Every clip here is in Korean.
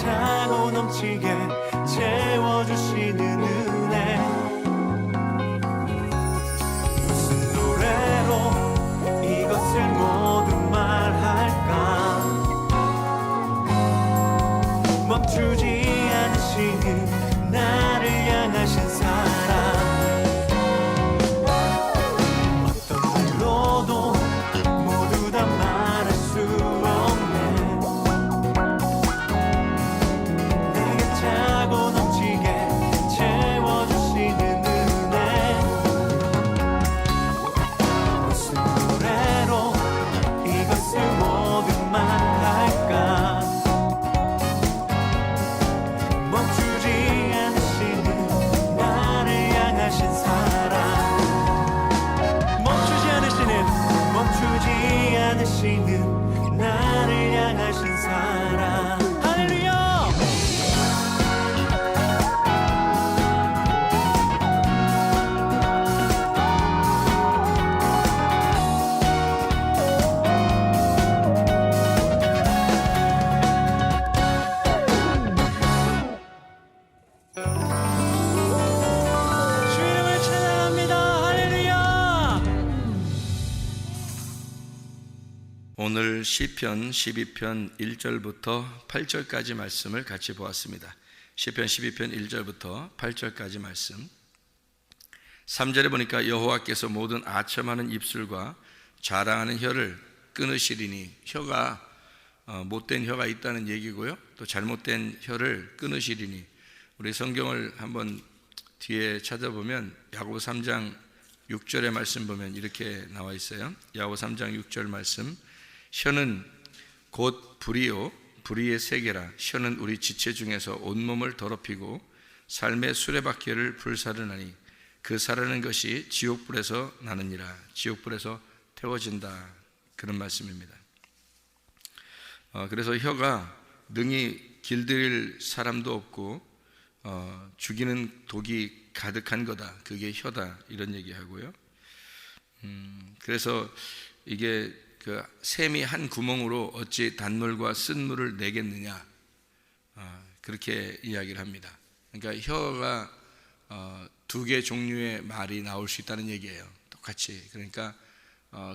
차고 넘치게 채워주시는 은혜, 무슨 노래로 이것을 모두 말할까. 멈추지 않으시는 나를 향하신 사랑, 나를 향하신 사랑. 할렐루야. 주 이름을 찬양합니다. 할렐루야. 오늘 시편 12편 1절부터 8절까지 말씀을 같이 보았습니다. 시편 12편 1절부터 8절까지 말씀. 3절에 보니까 여호와께서 모든 아첨하는 입술과 자랑하는 혀를 끊으시리니, 혀가 못된 혀가 있다는 얘기고요, 또 잘못된 혀를 끊으시리니, 우리 성경을 한번 뒤에 찾아보면 야고보 3장 6절의 말씀 보면 이렇게 나와 있어요. 야고보 3장 6절 말씀. 혀는 곧 불이요 불의의 세계라. 혀는 우리 지체 중에서 온몸을 더럽히고 삶의 수레바퀴를 불사르나니 그 사르는 것이 지옥불에서 나느니라. 지옥불에서 태워진다. 그런 말씀입니다. 그래서 혀가 능히 길들일 사람도 없고 죽이는 독이 가득한 거다. 그게 혀다. 이런 얘기하고요. 그래서 이게 그 샘이 한 구멍으로 어찌 단물과 쓴물을 내겠느냐, 그렇게 이야기를 합니다. 그러니까 혀가 두 개 종류의 말이 나올 수 있다는 얘기예요. 똑같이. 그러니까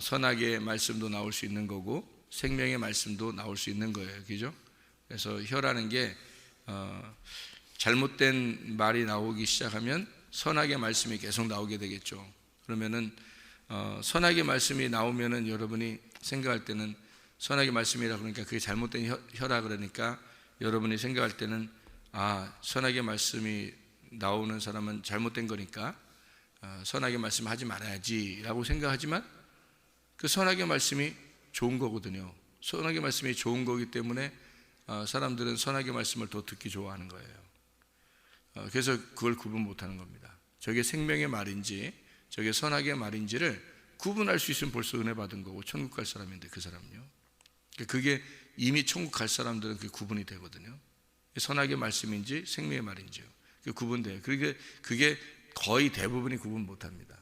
선악의 말씀도 나올 수 있는 거고 생명의 말씀도 나올 수 있는 거예요. 그죠? 그래서 혀라는 게 잘못된 말이 나오기 시작하면 선악의 말씀이 계속 나오게 되겠죠. 그러면은 선악의 말씀이 나오면은 여러분이 생각할 때는 선악의 말씀이라 그러니까 그게 잘못된 혀라 그러니까 여러분이 생각할 때는 선악의 말씀이 나오는 사람은 잘못된 거니까 선악의 말씀 하지 말아야지 라고 생각하지만 그 선악의 말씀이 좋은 거거든요. 선악의 말씀이 좋은 거기 때문에 사람들은 선악의 말씀을 더 듣기 좋아하는 거예요. 그래서 그걸 구분 못하는 겁니다. 저게 생명의 말인지 저게 선악의 말인지를 구분할 수 있으면 벌써 은혜 받은 거고 천국 갈 사람인데, 그 사람요. 그게 이미 천국 갈 사람들은 그게 구분이 되거든요. 선악의 말씀인지 생명의 말인지요. 그게 구분돼요. 그게 거의 대부분이 구분 못합니다.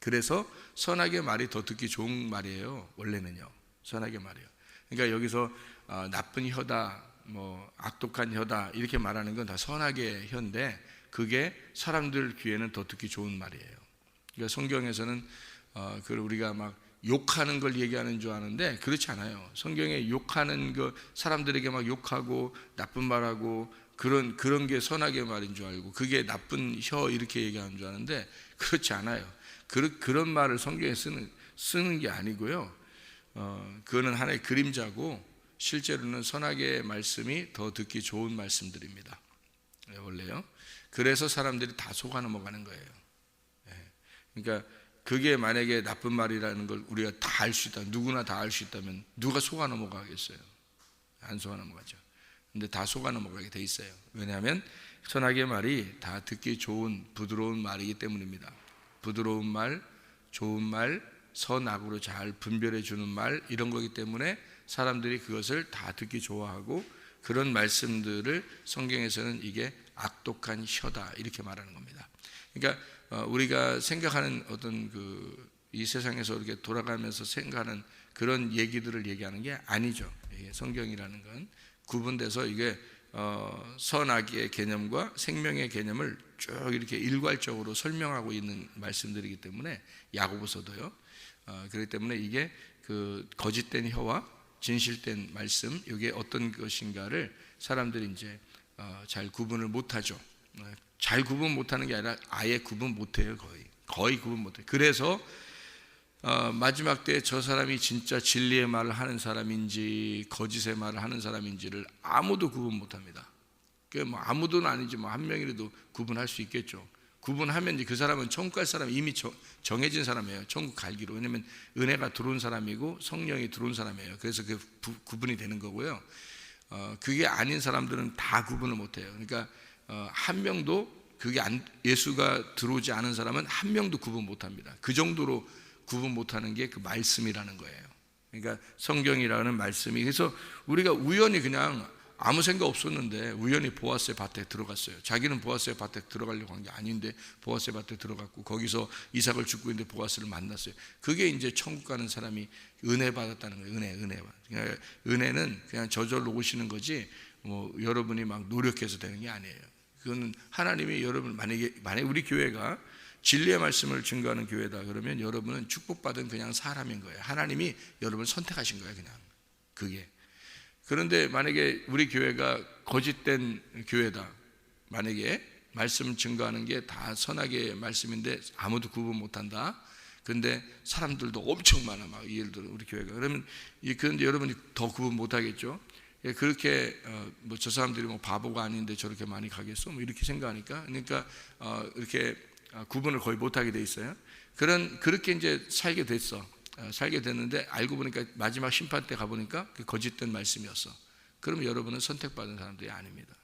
그래서 선악의 말이 더 듣기 좋은 말이에요. 원래는요. 선악의 말이에요. 그러니까 여기서 나쁜 혀다, 뭐 악독한 혀다 이렇게 말하는 건 다 선악의 혀인데 그게 사람들 귀에는 더 듣기 좋은 말이에요. 그러니까 성경에서는 그걸 우리가 막 욕하는 걸 얘기하는 줄 아는데 그렇지 않아요. 성경에 욕하는 거, 사람들에게 막 욕하고 나쁜 말하고 그런 게 선악의 말인 줄 알고 그게 나쁜 혀 이렇게 얘기하는 줄 아는데 그렇지 않아요. 그런 말을 성경에 쓰는 게 아니고요. 그거는 하나의 그림자고 실제로는 선악의 말씀이 더 듣기 좋은 말씀들입니다. 원래요. 그래서 사람들이 다 속아 넘어가는 거예요. 그러니까 그게 만약에 나쁜 말이라는 걸 우리가 다 알 수 있다, 누구나 다 알 수 있다면 누가 속아 넘어가겠어요? 안 속아 넘어가죠. 근데 다 속아 넘어가게 돼 있어요. 왜냐하면 선악의 말이 다 듣기 좋은 부드러운 말이기 때문입니다. 부드러운 말, 좋은 말, 선악으로 잘 분별해 주는 말, 이런 거기 때문에 사람들이 그것을 다 듣기 좋아하고 그런 말씀들을 성경에서는 이게 악독한 혀다 이렇게 말하는 겁니다. 그러니까 우리가 생각하는 어떤 이 세상에서 이렇게 돌아가면서 생각하는 그런 얘기들을 얘기하는 게 아니죠. 성경이라는 건 구분돼서 이게 선악의 개념과 생명의 개념을 쭉 이렇게 일괄적으로 설명하고 있는 말씀들이기 때문에, 야고보서도요. 그렇기 때문에 이게 그 거짓된 혀와 진실된 말씀, 이게 어떤 것인가를 사람들이 이제 잘 구분을 못하죠. 잘 구분 못하는 게 아니라 아예 구분 못해요. 거의 구분 못해요. 그래서 마지막 때에 저 사람이 진짜 진리의 말을 하는 사람인지 거짓의 말을 하는 사람인지를 아무도 구분 못합니다. 뭐 아무도는 아니지 뭐 한 명이라도 구분할 수 있겠죠. 구분하면 이제 그 사람은 천국 갈 사람이 이미 정해진 사람이에요. 천국 갈기로. 왜냐하면 은혜가 들어온 사람이고 성령이 들어온 사람이에요. 그래서 그 구분이 되는 거고요. 그게 아닌 사람들은 다 구분을 못해요. 그러니까 한 명도 예수가 들어오지 않은 사람은 한 명도 구분 못합니다. 그 정도로 구분 못하는 게 그 말씀이라는 거예요. 그러니까 성경이라는 말씀이, 그래서 우리가 우연히 그냥 아무 생각 없었는데 우연히 보아스의 밭에 들어갔어요. 자기는 보아스의 밭에 들어가려고 한 게 아닌데 보아스의 밭에 들어갔고, 거기서 이삭을 죽고 있는데 보아스를 만났어요. 그게 이제 천국 가는 사람이 은혜 받았다는 거예요. 은혜. 그러니까 은혜는 그냥 저절로 오시는 거지 뭐 여러분이 막 노력해서 되는 게 아니에요. 그거는 하나님이 여러분, 만약에 우리 교회가 진리의 말씀을 증거하는 교회다 그러면 여러분은 축복받은 그냥 사람인 거예요. 하나님이 여러분을 선택하신 거예요. 그냥 그게. 그런데 만약에 우리 교회가 거짓된 교회다, 만약에 말씀 증거하는 게 다 선악의 말씀인데 아무도 구분 못한다, 근데 사람들도 엄청 많아, 막 예를 들어 우리 교회가, 그러면 그런데 여러분이 더 구분 못하겠죠. 그렇게 뭐 저 사람들이 뭐 바보가 아닌데 저렇게 많이 가겠어, 뭐 이렇게 생각하니까, 그러니까 이렇게 구분을 거의 못하게 돼 있어요. 그렇게 이제 살게 됐는데 알고 보니까 마지막 심판 때 가보니까 그 거짓된 말씀이었어. 그러면 여러분은 선택받은 사람들이 아닙니다.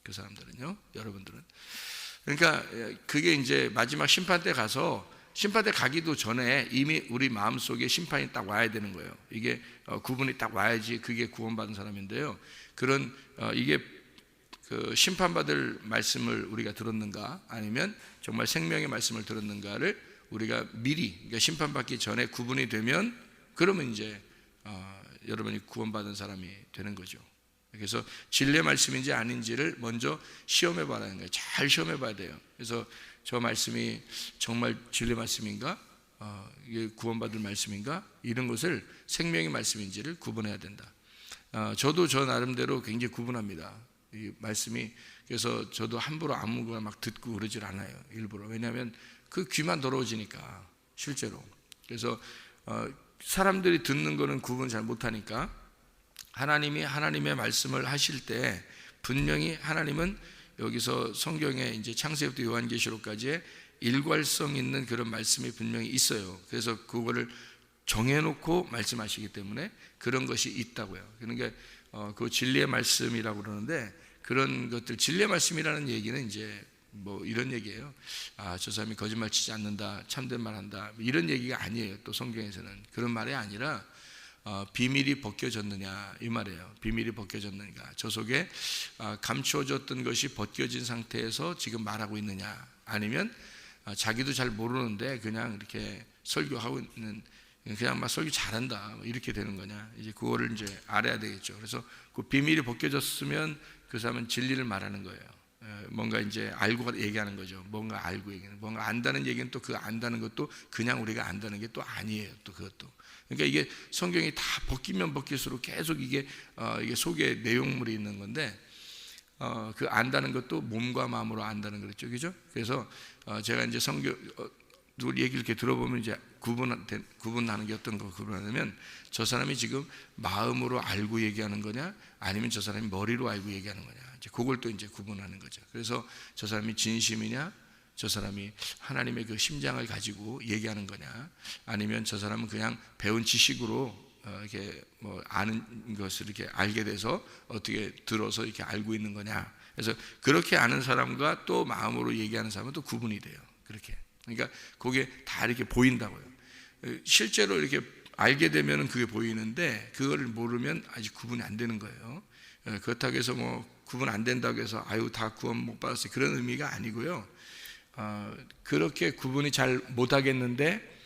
그 사람들은요, 여러분들은. 그러니까 그게 이제 마지막 심판 때 가서, 심판 때 가기도 전에 이미 우리 마음속에 심판이 딱 와야 되는 거예요. 이게 구분이 딱 와야지 그게 구원받은 사람인데요. 이게 그 심판받을 말씀을 우리가 들었는가, 아니면 정말 생명의 말씀을 들었는가를 우리가 미리, 그러니까 심판받기 전에 구분이 되면, 그러면 이제 여러분이 구원받은 사람이 되는 거죠. 그래서 진리의 말씀인지 아닌지를 먼저 시험해 봐라는 거예요. 잘 시험해 봐야 돼요. 그래서 저 말씀이 정말 진리의 말씀인가, 이게 구원받을 말씀인가, 이런 것을 생명의 말씀인지를 구분해야 된다. 저도 저 나름대로 굉장히 구분합니다. 이 말씀이. 그래서 저도 함부로 아무거나 막 듣고 그러질 않아요, 일부러. 왜냐하면 그 귀만 더러워지니까, 실제로. 그래서 사람들이 듣는 거는 구분 잘 못하니까, 하나님이 하나님의 말씀을 하실 때 분명히 하나님은 여기서 성경에 이제 창세기부터 요한계시록까지의 일괄성 있는 그런 말씀이 분명히 있어요. 그래서 그거를 정해놓고 말씀하시기 때문에 그런 것이 있다고요. 그러니까 그 진리의 말씀이라고 그러는데, 그런 것들, 진리의 말씀이라는 얘기는 이제 뭐 이런 얘기예요. 저 사람이 거짓말 치지 않는다, 참된 말 한다, 이런 얘기가 아니에요. 또 성경에서는 그런 말이 아니라 비밀이 벗겨졌느냐, 이 말이에요. 비밀이 벗겨졌는가, 저 속에 감추어졌던 것이 벗겨진 상태에서 지금 말하고 있느냐, 아니면 자기도 잘 모르는데 그냥 이렇게 설교하고 있는, 그냥 막 설교 잘한다, 이렇게 되는 거냐, 이제 그거를 이제 알아야 되겠죠. 그래서 그 비밀이 벗겨졌으면 그 사람은 진리를 말하는 거예요. 뭔가 이제 알고 얘기하는 거죠. 뭔가 알고 얘기하는, 뭔가 안다는 얘기는 또 그 안다는 것도 그냥 우리가 안다는 게 또 아니에요. 또 그것도. 그러니까 이게 성경이 다 벗기면 벗길수록 계속 이게 속에 내용물이 있는 건데, 그 안다는 것도 몸과 마음으로 안다는 거죠, 그죠? 그래서 제가 이제 성경 얘기를 이렇게 들어보면 이제 구분하는 게 어떤 거 구분하냐면, 저 사람이 지금 마음으로 알고 얘기하는 거냐, 아니면 저 사람이 머리로 알고 얘기하는 거냐, 이제 그걸 또 이제 구분하는 거죠. 그래서 저 사람이 진심이냐, 저 사람이 하나님의 그 심장을 가지고 얘기하는 거냐, 아니면 저 사람은 그냥 배운 지식으로 이렇게 뭐 아는 것을 이렇게 알게 돼서 어떻게 들어서 이렇게 알고 있는 거냐. 그래서 그렇게 아는 사람과 또 마음으로 얘기하는 사람은 또 구분이 돼요. 그렇게. 그러니까 그게 다 이렇게 보인다고요. 실제로 이렇게 알게 되면 그게 보이는데, 그거를 모르면 아직 구분이 안 되는 거예요. 그렇다고 해서 뭐 구분 안 된다고 해서 아유 다 구원 못 받았어요, 그런 의미가 아니고요. 그렇게 구분이 잘 못하겠는데,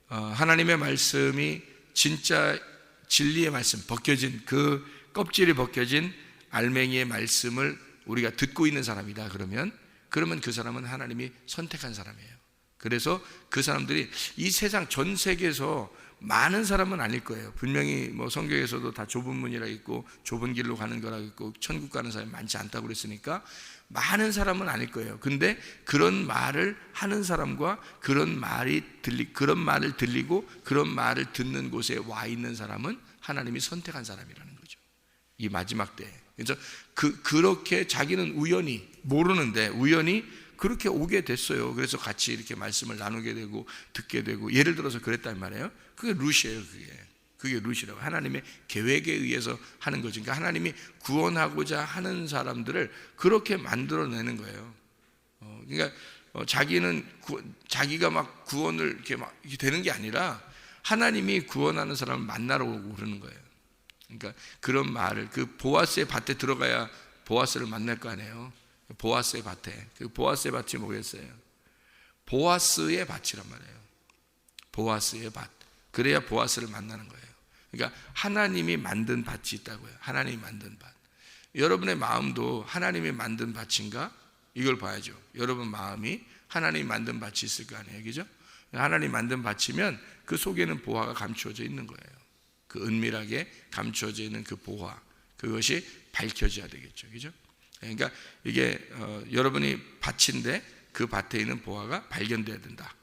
하나님의 말씀이 진짜 진리의 말씀, 벗겨진 그 껍질이 벗겨진 알맹이의 말씀을 우리가 듣고 있는 사람이다 그러면 그 사람은 하나님이 선택한 사람이에요. 그래서 그 사람들이 이 세상 전 세계에서 많은 사람은 아닐 거예요. 분명히 뭐 성경에서도 다 좁은 문이라 있고 좁은 길로 가는 거라 있고 천국 가는 사람이 많지 않다고 그랬으니까 많은 사람은 아닐 거예요. 근데 그런 말을 하는 사람과 그런 말을 들리고 그런 말을 듣는 곳에 와 있는 사람은 하나님이 선택한 사람이라는 거죠. 이 마지막 때에. 그래서 그렇게 자기는 우연히 모르는데 우연히 그렇게 오게 됐어요. 그래서 같이 이렇게 말씀을 나누게 되고 듣게 되고, 예를 들어서 그랬단 말이에요. 그게 루시예요. 그게 루시라고. 하나님의 계획에 의해서 하는 거죠. 그러니까 하나님이 구원하고자 하는 사람들을 그렇게 만들어내는 거예요. 그러니까 자기가 막 구원을 이렇게 되는 게 아니라 하나님이 구원하는 사람을 만나러 오고 그러는 거예요. 그러니까 그런 말을, 그 보아스의 밭에 들어가야 보아스를 만날 거 아니에요. 보아스의 밭에. 그 보아스의 밭이 뭐겠어요? 보아스의 밭이란 말이에요. 보아스의 밭. 그래야 보아스를 만나는 거예요. 그러니까 하나님이 만든 밭이 있다고요. 하나님이 만든 밭. 여러분의 마음도 하나님이 만든 밭인가? 이걸 봐야죠. 여러분 마음이 하나님이 만든 밭이 있을 거 아니에요. 그죠? 하나님이 만든 밭이면 그 속에는 보화가 감추어져 있는 거예요. 그 은밀하게 감추어져 있는 그 보화, 그것이 밝혀져야 되겠죠. 그죠? 그러니까 이게 여러분이 밭인데 그 밭에 있는 보화가 발견돼야 된다.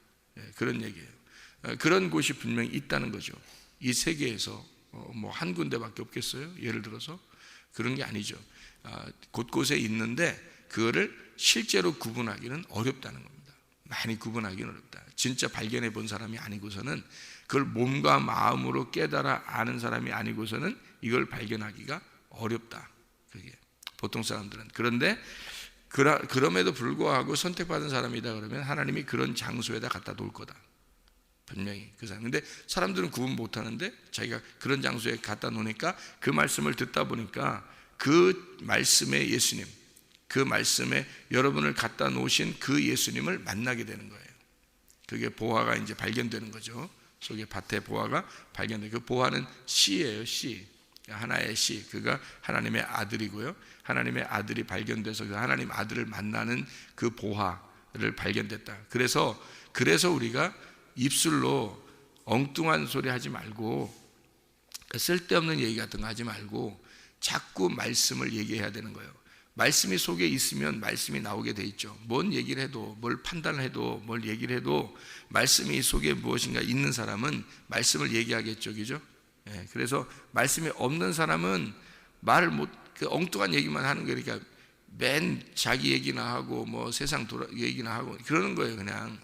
그런 얘기예요. 그런 곳이 분명히 있다는 거죠. 이 세계에서 뭐 한 군데밖에 없겠어요? 예를 들어서 그런 게 아니죠. 곳곳에 있는데 그거를 실제로 구분하기는 어렵다는 겁니다. 많이 구분하기는 어렵다. 진짜 발견해 본 사람이 아니고서는, 그걸 몸과 마음으로 깨달아 아는 사람이 아니고서는 이걸 발견하기가 어렵다. 그게 보통 사람들은. 그런데 그럼에도 불구하고 선택받은 사람이다 그러면 하나님이 그런 장소에다 갖다 놓을 거다. 분명히 그 사람. 근데 사람들은 구분 못 하는데 자기가 그런 장소에 갖다 놓으니까 그 말씀을 듣다 보니까 그 말씀의 예수님, 그 말씀에 여러분을 갖다 놓으신 그 예수님을 만나게 되는 거예요. 그게 보화가 이제 발견되는 거죠. 속에 밭에 보화가 발견돼요. 그 보화는 씨예요. 씨. 하나의 씨. 그가 하나님의 아들이고요. 하나님의 아들이 발견돼서 그 하나님 아들을 만나는 그 보화를 발견됐다. 그래서 우리가 입술로 엉뚱한 소리 하지 말고, 쓸데없는 얘기 같은 거 하지 말고 자꾸 말씀을 얘기해야 되는 거예요. 말씀이 속에 있으면 말씀이 나오게 돼 있죠. 뭔 얘기를 해도, 뭘 판단을 해도, 뭘 얘기를 해도 말씀이 속에 무엇인가 있는 사람은 말씀을 얘기하겠죠. 그죠? 그래서 말씀이 없는 사람은 말을 못, 엉뚱한 얘기만 하는 거예요. 그러니까 맨 자기 얘기나 하고 뭐 세상 얘기나 하고 그러는 거예요. 그냥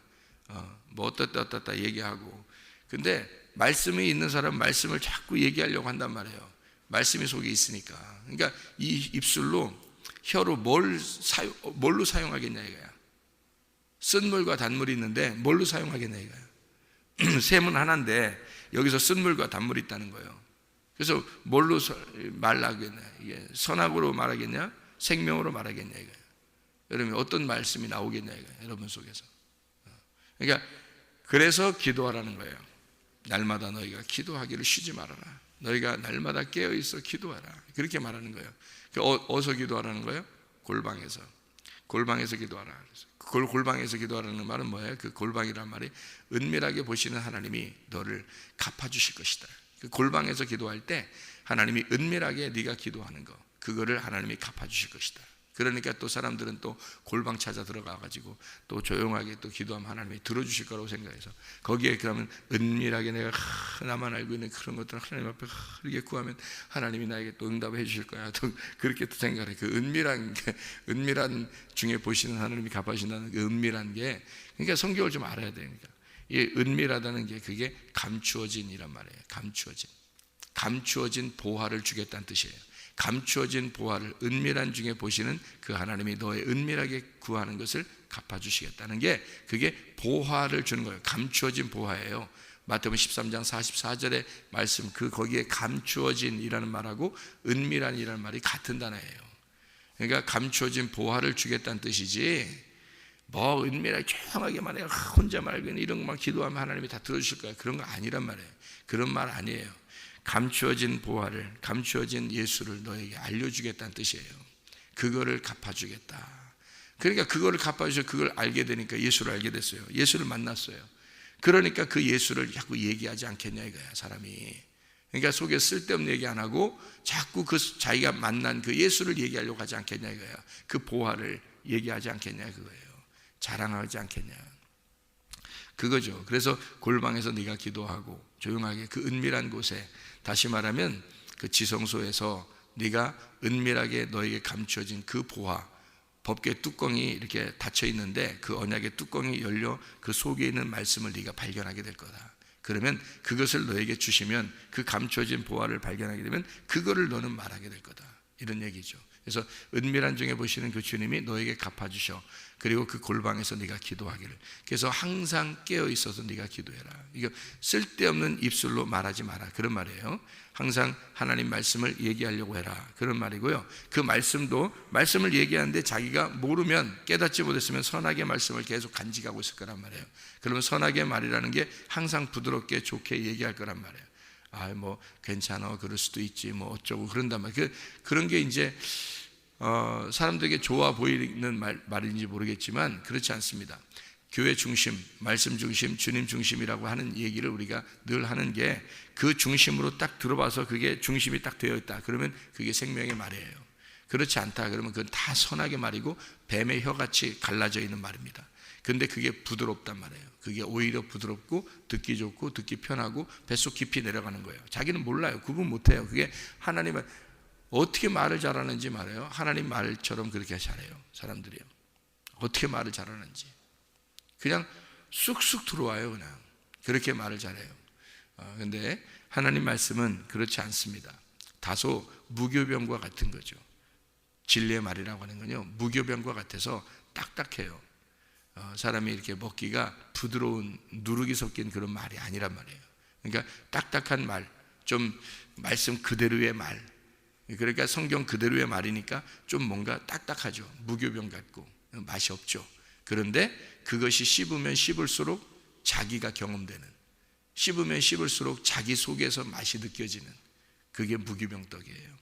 뭐 어떻다 얘기하고. 근데 말씀이 있는 사람은 말씀을 자꾸 얘기하려고 한단 말이에요. 말씀이 속에 있으니까. 그러니까 이 입술로, 혀로 뭘로 사용하겠냐 이거야. 쓴물과 단물이 있는데 뭘로 사용하겠냐 이거야. 셈은 하나인데 여기서 쓴물과 단물이 있다는 거예요. 그래서 뭘로 말하겠냐, 이게 선악으로 말하겠냐, 생명으로 말하겠냐 이거예요. 여러분 어떤 말씀이 나오겠냐 이거예요. 여러분 속에서. 그러니까 그래서 기도하라는 거예요. 날마다 너희가 기도하기를 쉬지 말아라. 너희가 날마다 깨어 있어 기도하라. 그렇게 말하는 거예요. 어디서 기도하라는 거예요? 골방에서 기도하라. 골방에서 기도하라는 말은 뭐예요? 그 골방이란 말이 은밀하게 보시는 하나님이 너를 갚아주실 것이다. 그 골방에서 기도할 때 하나님이 은밀하게 네가 기도하는 거, 그거를 하나님이 갚아주실 것이다. 그러니까 또 사람들은 또 골방 찾아 들어가가지고 또 조용하게 또 기도하면 하나님이 들어주실 거라고 생각해서, 거기에 그러면 은밀하게 내가 나만 알고 있는 그런 것들을 하나님 앞에 이렇게 구하면 하나님이 나에게 또 응답해 주실 거야. 또 그렇게 또 생각해. 그 은밀한 중에 보시는 하나님이 갚아주신다는 그 은밀한 게, 그러니까 성경을 좀 알아야 돼요. 그러니까 이 은밀하다는 게 그게 감추어진이란 말이에요. 감추어진 보화를 주겠다는 뜻이에요. 감추어진 보화를 은밀한 중에 보시는 그 하나님이 너의 은밀하게 구하는 것을 갚아주시겠다는 게, 그게 보화를 주는 거예요. 감추어진 보화예요. 마태복음 13장 44절의 말씀, 거기에 감추어진이라는 말하고 은밀한이라는 말이 같은 단어예요. 그러니까 감추어진 보화를 주겠다는 뜻이지, 뭐 은밀하게 조용하게 말해요. 혼자 말고 이런 것만 기도하면 하나님이 다 들어주실 거야. 그런 거 아니란 말이에요. 그런 말 아니에요. 감추어진 보화를, 감추어진 예수를 너에게 알려주겠다는 뜻이에요. 그거를 갚아주겠다. 그러니까 그거를 갚아주셔서 그걸 알게 되니까 예수를 알게 됐어요. 예수를 만났어요. 그러니까 그 예수를 자꾸 얘기하지 않겠냐 이거야, 사람이. 그러니까 속에 쓸데없는 얘기 안 하고 자꾸 그 자기가 만난 그 예수를 얘기하려고 하지 않겠냐 이거야. 그 보화를 얘기하지 않겠냐 그거예요. 자랑하지 않겠냐 그거죠. 그래서 골방에서 네가 기도하고 조용하게 그 은밀한 곳에, 다시 말하면 그 지성소에서 네가 은밀하게 너에게 감추어진 그 보화, 법궤 뚜껑이 이렇게 닫혀 있는데 그 언약의 뚜껑이 열려 그 속에 있는 말씀을 네가 발견하게 될 거다. 그러면 그것을 너에게 주시면 그 감춰진 보화를 발견하게 되면 그거를 너는 말하게 될 거다, 이런 얘기죠. 그래서 은밀한 중에 보시는 그 주님이 너에게 갚아주셔. 그리고 그 골방에서 네가 기도하기를. 그래서 항상 깨어 있어서 네가 기도해라. 이거 쓸데없는 입술로 말하지 마라, 그런 말이에요. 항상 하나님 말씀을 얘기하려고 해라, 그런 말이고요. 그 말씀도, 말씀을 얘기하는데 자기가 모르면, 깨닫지 못했으면 선하게 말씀을 계속 간직하고 있을 거란 말이에요. 그러면 선하게 말이라는 게 항상 부드럽게 좋게 얘기할 거란 말이에요. 뭐 괜찮아, 그럴 수도 있지, 뭐 어쩌고 그런단 말이에요. 그런 게 이제 사람들에게 좋아 보이는 말인지 모르겠지만 그렇지 않습니다. 교회 중심, 말씀 중심, 주님 중심이라고 하는 얘기를 우리가 늘 하는 게, 그 중심으로 딱 들어봐서 그게 중심이 딱 되어 있다 그러면 그게 생명의 말이에요. 그렇지 않다 그러면 그건 다 선하게 말이고 뱀의 혀같이 갈라져 있는 말입니다. 근데 그게 부드럽단 말이에요. 그게 오히려 부드럽고 듣기 좋고 듣기 편하고 뱃속 깊이 내려가는 거예요. 자기는 몰라요. 구분 못해요. 그게 하나님은 어떻게 말을 잘하는지 말해요. 하나님 말처럼 그렇게 잘해요, 사람들이요. 어떻게 말을 잘하는지 그냥 쑥쑥 들어와요. 그냥 그렇게 말을 잘해요. 근데 하나님 말씀은 그렇지 않습니다. 다소 무교병과 같은 거죠. 진리의 말이라고 하는 건요, 무교병과 같아서 딱딱해요. 사람이 이렇게 먹기가 부드러운 누룩이 섞인 그런 말이 아니란 말이에요. 그러니까 딱딱한 말, 좀 말씀 그대로의 말, 그러니까 성경 그대로의 말이니까 좀 뭔가 딱딱하죠. 무교병 같고 맛이 없죠. 그런데 그것이 씹으면 씹을수록 자기가 경험되는, 씹으면 씹을수록 자기 속에서 맛이 느껴지는, 그게 무교병떡이에요.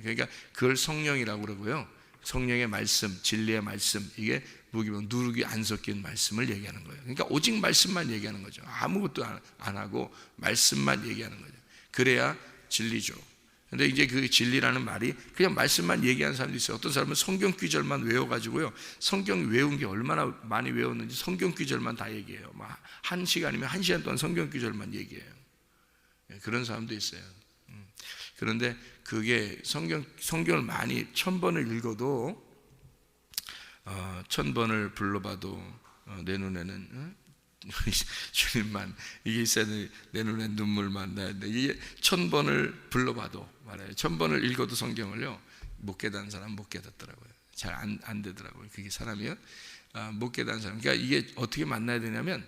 그러니까 그걸 성령이라고 그러고요. 성령의 말씀, 진리의 말씀, 이게 무교병, 누룩이 안 섞인 말씀을 얘기하는 거예요. 그러니까 오직 말씀만 얘기하는 거죠. 아무것도 안 하고 말씀만 얘기하는 거죠. 그래야 진리죠. 근데 이제 그 진리라는 말이 그냥 말씀만 얘기하는 사람도 있어요. 어떤 사람은 성경 귀절만 외워가지고요, 성경 외운 게 얼마나 많이 외웠는지 성경 귀절만 다 얘기해요. 막 1시간이면 1시간 동안 성경 귀절만 얘기해요. 그런 사람도 있어요. 그런데 그게 성경을 많이 1000번을 읽어도 1000번을 불러봐도 내 눈에는 주님만, 이게 있어야 내 눈에 눈물만 나야 돼. 이게 1000번을 불러봐도 말해요. 1000번을 읽어도 성경을요, 못 깨닫는 사람 못 깨닫더라고요. 잘 안 되더라고요. 그게 사람이요, 못 깨닫는 사람. 그러니까 이게 어떻게 만나야 되냐면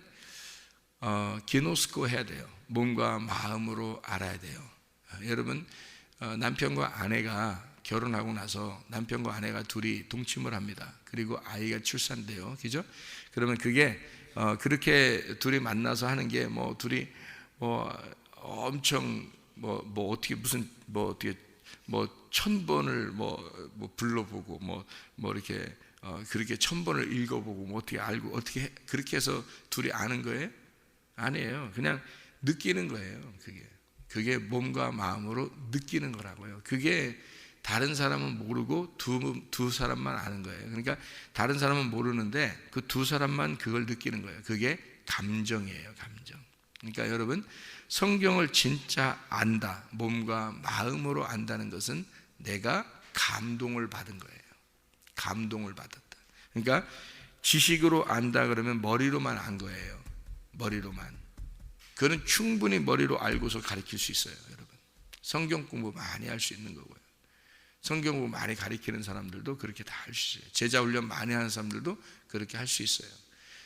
기노스코 해야 돼요. 몸과 마음으로 알아야 돼요. 여러분, 남편과 아내가 결혼하고 나서 남편과 아내가 둘이 동침을 합니다. 그리고 아이가 출산돼요. 그죠? 그러면 그게 그렇게 둘이 만나서 하는 게 뭐 둘이 뭐 엄청 뭐 어떻게 무슨 뭐 어떻게 뭐 1000번을 뭐 불러보고 뭐 이렇게 그렇게 1000번을 읽어보고 뭐 어떻게 알고 어떻게 그렇게 해서 둘이 아는 거예요? 아니에요. 그냥 느끼는 거예요. 그게 몸과 마음으로 느끼는 거라고요. 그게 다른 사람은 모르고 두 사람만 아는 거예요. 그러니까 다른 사람은 모르는데 그 두 사람만 그걸 느끼는 거예요. 그게 감정이에요, 감정. 그러니까 여러분, 성경을 진짜 안다, 몸과 마음으로 안다는 것은 내가 감동을 받은 거예요. 감동을 받았다. 그러니까 지식으로 안다 그러면 머리로만 안 거예요. 머리로만. 그는 충분히 머리로 알고서 가르칠 수 있어요, 여러분. 성경 공부 많이 할 수 있는 거고요. 성경 공부 많이 가르치는 사람들도 그렇게 다 할 수 있어요. 제자 훈련 많이 하는 사람들도 그렇게 할 수 있어요.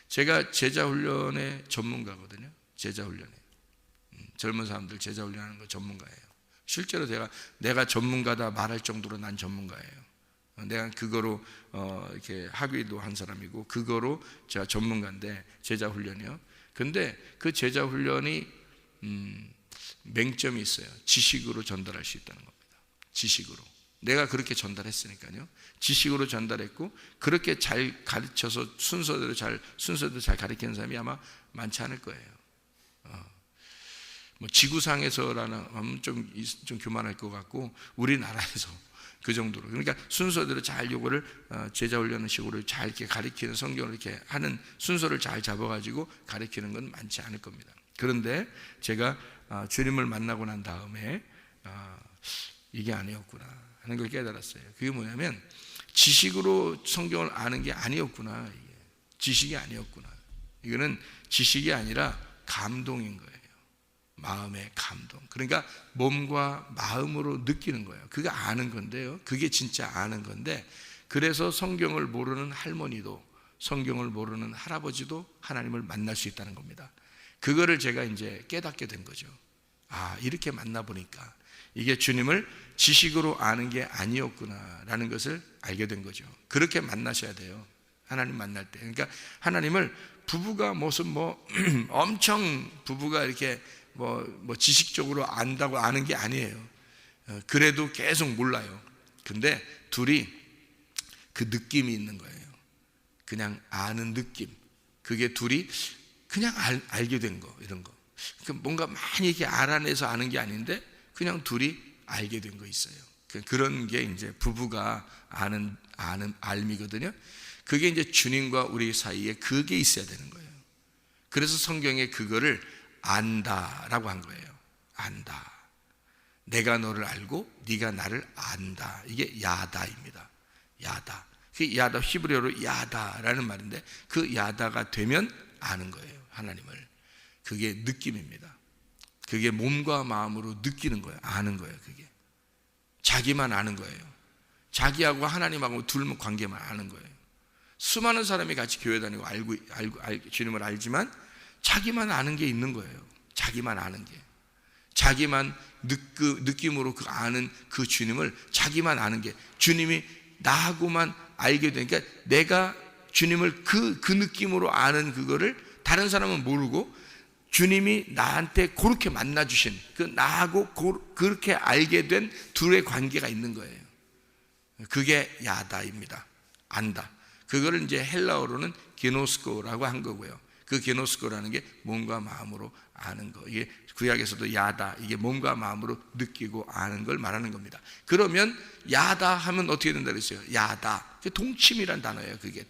제가 제자 훈련의 전문가거든요. 제자 훈련에 젊은 사람들 제자 훈련하는 거 전문가예요. 실제로 내가 전문가다 말할 정도로 난 전문가예요. 내가 그거로 이렇게 학위도 한 사람이고 그거로 제가 전문가인데, 제자 훈련이요. 근데 그 제자 훈련이 맹점이 있어요. 지식으로 전달할 수 있다는 겁니다. 지식으로. 내가 그렇게 전달했으니까요. 지식으로 전달했고 그렇게 잘 가르쳐서 순서대로 잘 가르치는 사람이 아마 많지 않을 거예요. 뭐 지구상에서라는 하면 좀 교만할 것 같고 우리나라에서 그 정도로, 그러니까 순서대로 잘 요거를 제자 훈련하는 식으로 잘 이렇게 가르치는, 성경을 이렇게 하는 순서를 잘 잡아가지고 가르치는 건 많지 않을 겁니다. 그런데 제가 주님을 만나고 난 다음에 이게 아니었구나 하는 걸 깨달았어요. 그게 뭐냐면 지식으로 성경을 아는 게 아니었구나. 이게 지식이 아니었구나. 이거는 지식이 아니라 감동인 거예요. 마음의 감동. 그러니까 몸과 마음으로 느끼는 거예요. 그게 아는 건데요. 그게 진짜 아는 건데, 그래서 성경을 모르는 할머니도 성경을 모르는 할아버지도 하나님을 만날 수 있다는 겁니다. 그거를 제가 이제 깨닫게 된 거죠. 이렇게 만나보니까 이게 주님을 지식으로 아는 게 아니었구나라는 것을 알게 된 거죠. 그렇게 만나셔야 돼요. 하나님 만날 때. 그러니까 하나님을 부부가 무슨 엄청 부부가 이렇게 지식적으로 안다고 아는 게 아니에요. 그래도 계속 몰라요. 근데 둘이 그 느낌이 있는 거예요. 그냥 아는 느낌. 그게 둘이 그냥 알게 된 거, 이런 거. 뭔가 많이 이렇게 알아내서 아는 게 아닌데 그냥 둘이 알게 된 거 있어요. 그런 게 이제 부부가 아는 알미거든요. 그게 이제 주님과 우리 사이에 그게 있어야 되는 거예요. 그래서 성경에 그거를 안다라고 한 거예요. 안다. 내가 너를 알고 네가 나를 안다. 이게 야다입니다. 야다. 그 야다, 히브리어로 야다라는 말인데 그 야다가 되면 아는 거예요. 하나님을. 그게 느낌입니다. 그게 몸과 마음으로 느끼는 거예요. 아는 거예요. 그게 자기만 아는 거예요. 자기하고 하나님하고 둘 관계만 아는 거예요. 수많은 사람이 같이 교회 다니고 주님을 알지만 자기만 아는 게 있는 거예요. 자기만 아는 게, 자기만 느낌으로 아는 그 주님을 자기만 아는 게, 주님이 나하고만 알게 되니까 내가 주님을 그 느낌으로 아는 그거를 다른 사람은 모르고 주님이 나한테 그렇게 만나주신 나하고 그렇게 알게 된 둘의 관계가 있는 거예요. 그게 야다입니다. 안다. 그거를 이제 헬라어로는 게노스코라고 한 거고요. 그 게노스코라는 게 몸과 마음으로 아는 거. 이게 구약에서도 야다, 이게 몸과 마음으로 느끼고 아는 걸 말하는 겁니다. 그러면 야다 하면 어떻게 된다 그랬어요? 야다. 동침이라는 단어예요. 그게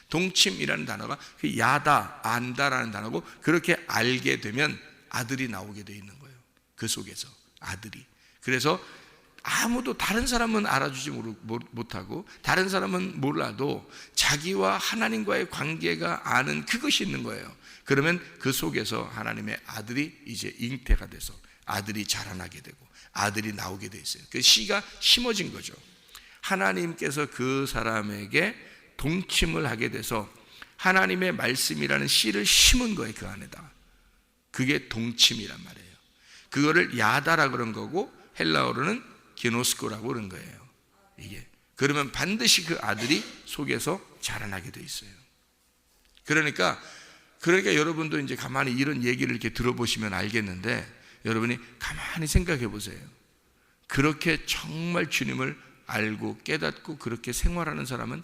동침이라는 단어가 그 야다, 안다라는 단어고, 그렇게 알게 되면 아들이 나오게 돼 있는 거예요. 그 속에서 아들이. 그래서 아무도 다른 사람은 알아주지 못하고 다른 사람은 몰라도 자기와 하나님과의 관계가 아는 그것이 있는 거예요. 그러면 그 속에서 하나님의 아들이 이제 잉태가 돼서 아들이 자라나게 되고 아들이 나오게 돼 있어요. 그 씨가 심어진 거죠. 하나님께서 그 사람에게 동침을 하게 돼서 하나님의 말씀이라는 씨를 심은 거예요. 그 안에다. 그게 동침이란 말이에요. 그거를 야다라 그런 거고 헬라어로는 게노스코라고 그런 거예요. 이게 그러면 반드시 그 아들이 속에서 자라나게 돼 있어요. 그러니까 여러분도 이제 가만히 이런 얘기를 이렇게 들어보시면 알겠는데, 여러분이 가만히 생각해 보세요. 그렇게 정말 주님을 알고 깨닫고 그렇게 생활하는 사람은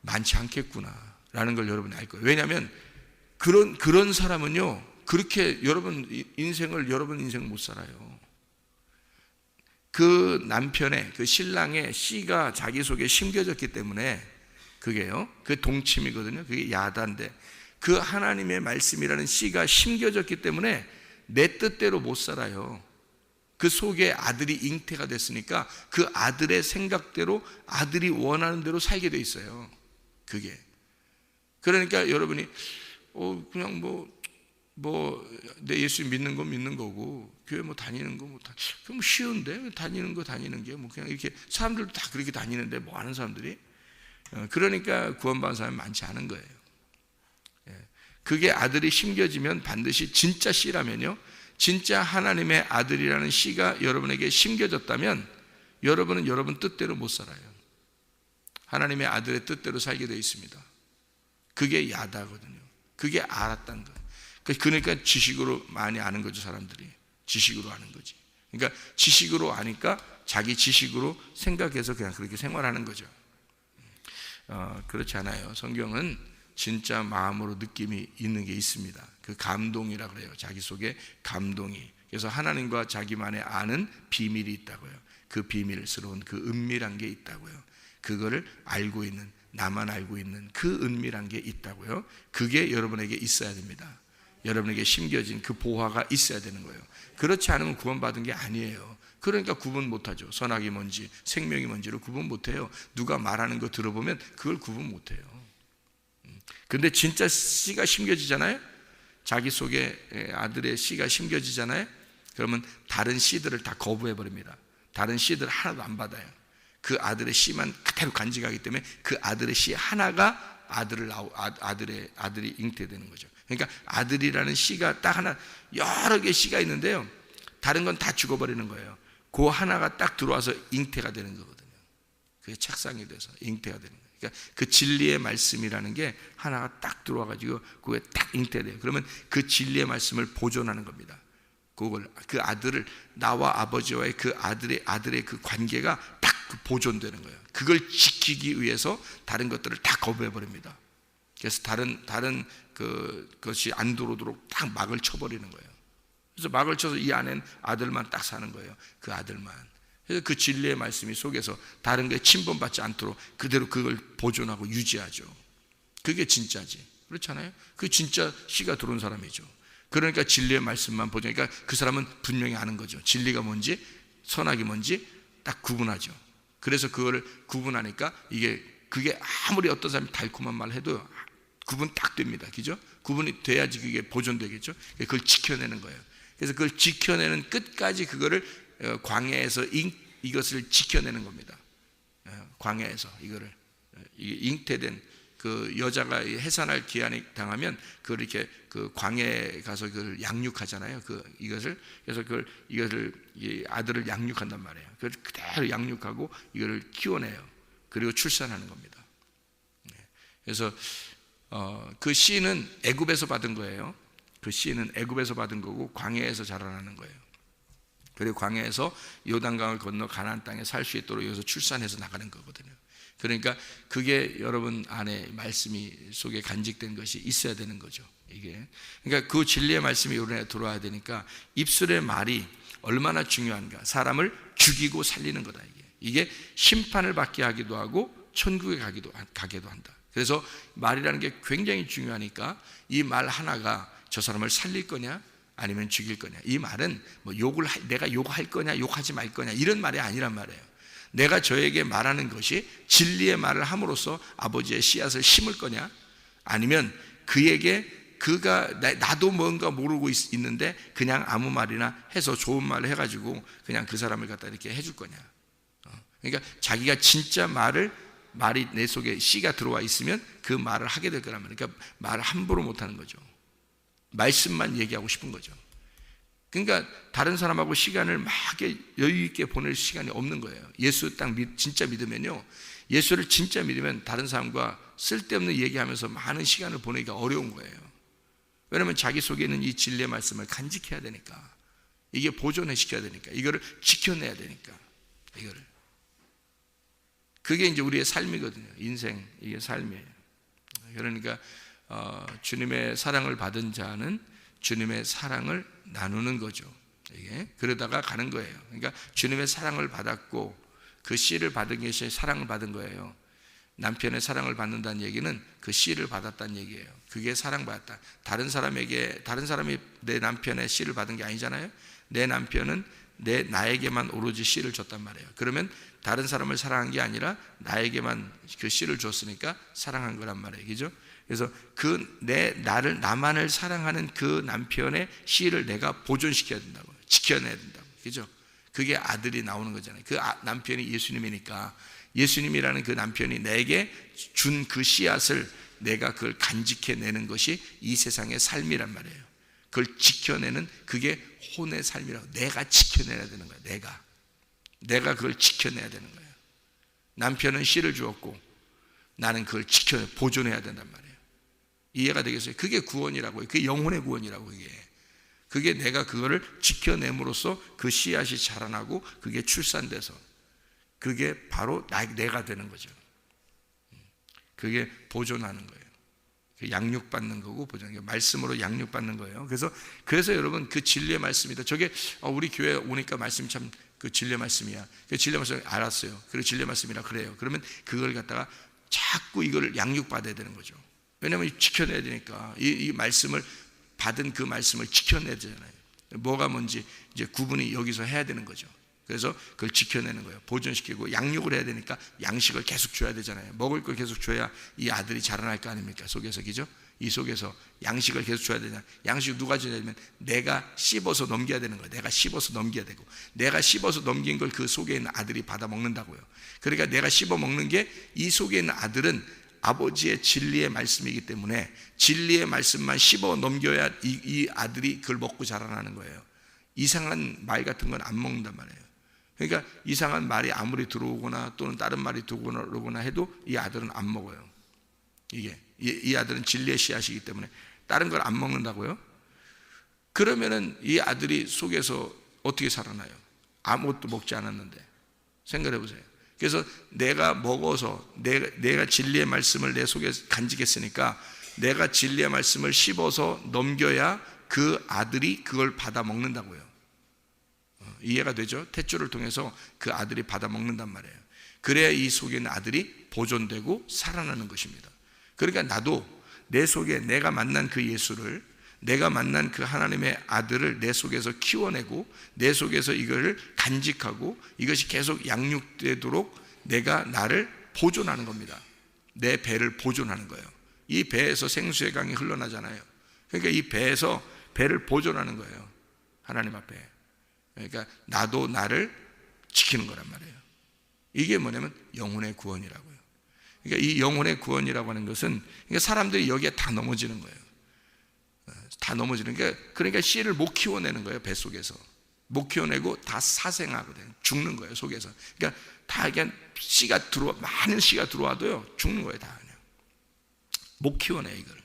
많지 않겠구나라는 걸 여러분이 알 거예요. 왜냐하면 그런 사람은요, 그렇게 여러분 인생 못 살아요. 그 남편의, 그 신랑의 씨가 자기 속에 심겨졌기 때문에, 그게요, 그 동침이거든요. 그게 야다인데, 그 하나님의 말씀이라는 씨가 심겨졌기 때문에 내 뜻대로 못 살아요. 그 속에 아들이 잉태가 됐으니까 그 아들의 생각대로, 아들이 원하는 대로 살게 돼 있어요. 그게. 그러니까 여러분이 그냥 내 예수 믿는 거 믿는 거고, 교회 다니는 거 그럼 쉬운데, 다니는 게 그냥 이렇게 사람들도 다 그렇게 다니는데 하는 사람들이. 그러니까 구원받은 사람이 많지 않은 거예요. 그게 아들이 심겨지면 반드시 진짜 씨라면요, 진짜 하나님의 아들이라는 씨가 여러분에게 심겨졌다면 여러분은 여러분 뜻대로 못 살아요. 하나님의 아들의 뜻대로 살게 되어 있습니다. 그게 야다거든요. 그게 알았다는 거예요. 그러니까 지식으로 많이 아는 거죠. 사람들이 지식으로 아는 거지. 그러니까 지식으로 아니까 자기 지식으로 생각해서 그냥 그렇게 생활하는 거죠. 그렇지 않아요. 성경은 진짜 마음으로 느낌이 있는 게 있습니다. 그 감동이라 그래요. 자기 속에 감동이. 그래서 하나님과 자기만의 아는 비밀이 있다고요. 그 비밀스러운 그 은밀한 게 있다고요. 그거를 알고 있는, 나만 알고 있는 그 은밀한 게 있다고요. 그게 여러분에게 있어야 됩니다. 여러분에게 심겨진 그 보화가 있어야 되는 거예요. 그렇지 않으면 구원받은 게 아니에요. 그러니까 구분 못하죠. 선악이 뭔지 생명이 뭔지를 구분 못해요. 누가 말하는 거 들어보면 그걸 구분 못해요. 근데 진짜 씨가 심겨지잖아요. 자기 속에 아들의 씨가 심겨지잖아요. 그러면 다른 씨들을 다 거부해버립니다. 다른 씨들 하나도 안 받아요. 그 아들의 씨만 그대로 간직하기 때문에 그 아들의 씨 하나가 아들이 잉태되는 거죠. 그러니까 아들이라는 씨가 딱 하나, 여러 개의 씨가 있는데요, 다른 건 다 죽어버리는 거예요. 그 하나가 딱 들어와서 잉태가 되는 거거든요. 그게 착상이 돼서 잉태가 되는 거예요. 그러니까 그 진리의 말씀이라는 게 하나가 딱 들어와가지고 그게 딱 잉태돼요. 그러면 그 진리의 말씀을 보존하는 겁니다. 그 아들을, 나와 아버지와의 그 아들의 그 관계가 딱 보존되는 거예요. 그걸 지키기 위해서 다른 것들을 다 거부해버립니다. 그래서 다른 그것이 안 들어오도록 딱 막을 쳐버리는 거예요. 그래서 막을 쳐서 이 안에는 아들만 딱 사는 거예요. 그 아들만. 그래서 그 진리의 말씀이 속에서 다른 게 침범받지 않도록 그대로 그걸 보존하고 유지하죠. 그게 진짜지. 그렇잖아요. 그 진짜 씨가 들어온 사람이죠. 그러니까 진리의 말씀만 보존하니까 그 사람은 분명히 아는 거죠. 진리가 뭔지 선악이 뭔지 딱 구분하죠. 그래서 그거를 구분하니까 그게 아무리 어떤 사람이 달콤한 말을 해도 구분 딱 됩니다. 그죠? 구분이 돼야지 그게 보존되겠죠. 그걸 지켜내는 거예요. 그래서 그걸 지켜내는 끝까지 그거를 광야에서 이것을 지켜내는 겁니다. 광야에서 이거를 잉태된 그 여자가 해산할 기한이 당하면 그걸 이렇게 그 광야에 가서 그걸 양육하잖아요. 그래서 이것을 이 아들을 양육한단 말이에요. 그걸 그대로 양육하고 이거를 키워내요. 그리고 출산하는 겁니다. 그래서 그 씨는 애굽에서 받은 거예요. 그 씨는 애굽에서 받은 거고 광야에서 자라나는 거예요. 그리고 광야에서 요단강을 건너 가나안 땅에 살 수 있도록 여기서 출산해서 나가는 거거든요. 그러니까 그게 여러분 안에 말씀이 속에 간직된 것이 있어야 되는 거죠. 이게 그러니까 그 진리의 말씀이 여러분에 들어와야 되니까 입술의 말이 얼마나 중요한가. 사람을 죽이고 살리는 거다. 이게 심판을 받게 하기도 하고 천국에 가게도 한다. 그래서 말이라는 게 굉장히 중요하니까 이 말 하나가 저 사람을 살릴 거냐 아니면 죽일 거냐. 이 말은 뭐 내가 욕할 거냐 욕하지 말 거냐 이런 말이 아니란 말이에요. 내가 저에게 말하는 것이 진리의 말을 함으로써 아버지의 씨앗을 심을 거냐 아니면 나도 뭔가 모르고 있는데 그냥 아무 말이나 해서 좋은 말을 해가지고 그냥 그 사람을 갖다 이렇게 해줄 거냐. 그러니까 자기가 진짜 말이 내 속에 씨가 들어와 있으면 그 말을 하게 될 거란 말이에요. 그러니까 말을 함부로 못하는 거죠. 말씀만 얘기하고 싶은 거죠. 그러니까 다른 사람하고 시간을 막 여유 있게 보낼 시간이 없는 거예요. 예수 진짜 믿으면요, 예수를 진짜 믿으면 다른 사람과 쓸데없는 얘기하면서 많은 시간을 보내기가 어려운 거예요. 왜냐하면 자기 속에 있는 이 진리의 말씀을 간직해야 되니까, 이게 보존해 시켜야 되니까, 이거를 지켜내야 되니까, 그게 이제 우리의 삶이거든요. 인생, 이게 삶이에요. 그러니까 주님의 사랑을 받은 자는 주님의 사랑을 나누는 거죠. 이게 그러다가 가는 거예요. 그러니까 주님의 사랑을 받았고 그 씨를 받은 것이 사랑을 받은 거예요. 남편의 사랑을 받는다는 얘기는 그 씨를 받았다는 얘기예요. 그게 사랑받았다. 다른 사람이 내 남편의 씨를 받은 게 아니잖아요. 내 남편은 나에게만 오로지 씨를 줬단 말이에요. 그러면 다른 사람을 사랑한 게 아니라 나에게만 그 씨를 줬으니까 사랑한 거란 말이에요. 그죠? 그래서 나만을 사랑하는 그 남편의 씨를 내가 보존시켜야 된다고, 지켜내야 된다고. 그죠? 그게 아들이 나오는 거잖아요. 그 남편이 예수님이니까 예수님이라는 그 남편이 내게 준 그 씨앗을 내가 그걸 간직해내는 것이 이 세상의 삶이란 말이에요. 그걸 지켜내는 그게 혼의 삶이라고. 내가 지켜내야 되는 거예요. 내가 그걸 지켜내야 되는 거예요. 남편은 씨를 주었고 나는 그걸 보존해야 된단 말이에요. 이해가 되겠어요? 그게 구원이라고요. 그게 영혼의 구원이라고. 그게 내가 그거를 지켜냄으로써 그 씨앗이 자라나고 그게 출산돼서 그게 바로 내가 되는 거죠. 그게 보존하는 거예요. 양육받는 거고 보존하는 거예요. 말씀으로 양육받는 거예요. 그래서 여러분 그 진리의 말씀이다. 저게 우리 교회 오니까 말씀이 참 그 진리의 말씀이야. 그 진리의 말씀 알았어요. 그리고 진리의 말씀이라 그래요. 그러면 그걸 갖다가 자꾸 이걸 양육받아야 되는 거죠. 왜냐하면 지켜내야 되니까 이 말씀을 받은 그 말씀을 지켜내야 되잖아요. 뭐가 뭔지 이제 구분이 여기서 해야 되는 거죠. 그래서 그걸 지켜내는 거예요. 보존시키고 양육을 해야 되니까 양식을 계속 줘야 되잖아요. 먹을 걸 계속 줘야 이 아들이 자라날 거 아닙니까? 속에서, 그죠? 이 속에서 양식을 계속 줘야 되냐. 양식을 누가 주냐면 내가 씹어서 넘겨야 되는 거예요. 내가 씹어서 넘겨야 되고, 내가 씹어서 넘긴 걸 그 속에 있는 아들이 받아 먹는다고요. 그러니까 내가 씹어 먹는 게 이 속에 있는 아들은 아버지의 진리의 말씀이기 때문에 진리의 말씀만 씹어 넘겨야 이 아들이 그걸 먹고 자라나는 거예요. 이상한 말 같은 건 안 먹는단 말이에요. 그러니까 이상한 말이 아무리 들어오거나 또는 다른 말이 들어오거나 해도 이 아들은 안 먹어요. 이 아들은 진리의 씨앗이기 때문에 다른 걸 안 먹는다고요? 그러면은 이 아들이 속에서 어떻게 살아나요? 아무것도 먹지 않았는데. 생각해 보세요. 그래서 내가 먹어서 내가 진리의 말씀을 내 속에 간직했으니까 내가 진리의 말씀을 씹어서 넘겨야 그 아들이 그걸 받아 먹는다고요. 이해가 되죠? 탯줄을 통해서 그 아들이 받아 먹는단 말이에요. 그래야 이 속에 있는 아들이 보존되고 살아나는 것입니다. 그러니까 나도 내 속에 내가 만난 그 예수를, 내가 만난 그 하나님의 아들을 내 속에서 키워내고 내 속에서 이거를 간직하고 이것이 계속 양육되도록 내가 나를 보존하는 겁니다. 내 배를 보존하는 거예요. 이 배에서 생수의 강이 흘러나잖아요. 그러니까 이 배에서 배를 보존하는 거예요. 하나님 앞에. 그러니까 나도 나를 지키는 거란 말이에요. 이게 뭐냐면 영혼의 구원이라고요. 그러니까 이 영혼의 구원이라고 하는 것은 그러니까 사람들이 여기에 다 넘어지는 거예요. 다 넘어지는 게, 그러니까 씨를 못 키워내는 거예요. 뱃속에서 못 키워내고 다 사생하거든요. 죽는 거예요. 속에서. 그러니까 다 그냥 많은 씨가 들어와도요 죽는 거예요. 다 그냥 못 키워내. 이걸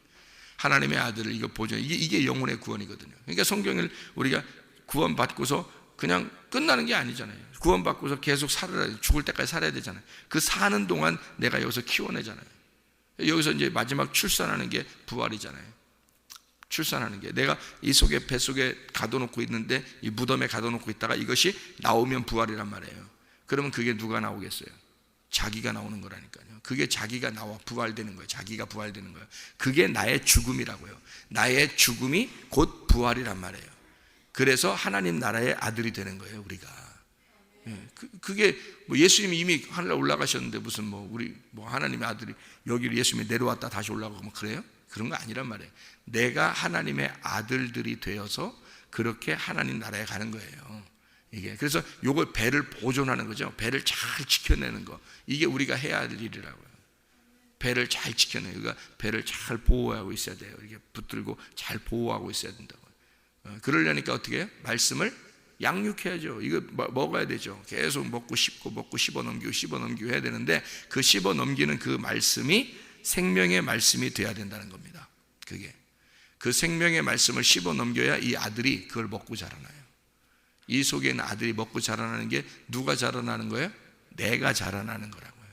하나님의 아들을 이거 보존, 이게 영혼의 구원이거든요. 그러니까 성경을 우리가 구원받고서 그냥 끝나는 게 아니잖아요. 구원받고서 계속 살아야, 죽을 때까지 살아야 되잖아요. 그 사는 동안 내가 여기서 키워내잖아요. 여기서 이제 마지막 출산하는 게 부활이잖아요. 출산하는 게, 내가 이 속에 뱃속에 가둬놓고 있는데 이 무덤에 가둬놓고 있다가 이것이 나오면 부활이란 말이에요. 그러면 그게 누가 나오겠어요? 자기가 나오는 거라니까요. 그게 자기가 나와 부활되는 거예요. 자기가 부활되는 거예요. 그게 나의 죽음이라고요. 나의 죽음이 곧 부활이란 말이에요. 그래서 하나님 나라의 아들이 되는 거예요, 우리가. 그게 뭐 예수님이 이미 하늘에 올라가셨는데 무슨 우리 하나님의 아들이 여기로 예수님이 내려왔다 다시 올라가고 뭐 그래요? 그런 거 아니란 말이에요. 내가 하나님의 아들들이 되어서 그렇게 하나님 나라에 가는 거예요. 이게 그래서 요걸 배를 보존하는 거죠. 배를 잘 지켜내는 거. 이게 우리가 해야 할 일이라고요. 배를 잘 지켜내고, 그러니까 배를 잘 보호하고 있어야 돼요. 이렇게 붙들고 잘 보호하고 있어야 된다고요. 그러려니까 어떻게 해요? 말씀을 양육해야죠. 이거 먹어야 되죠. 계속 먹고 씹어 넘기고 해야 되는데 그 씹어 넘기는 그 말씀이 생명의 말씀이 돼야 된다는 겁니다. 그게 그 생명의 말씀을 씹어 넘겨야 이 아들이 그걸 먹고 자라나요. 이 속에 있는 아들이 먹고 자라나는 게 누가 자라나는 거예요? 내가 자라나는 거라고요.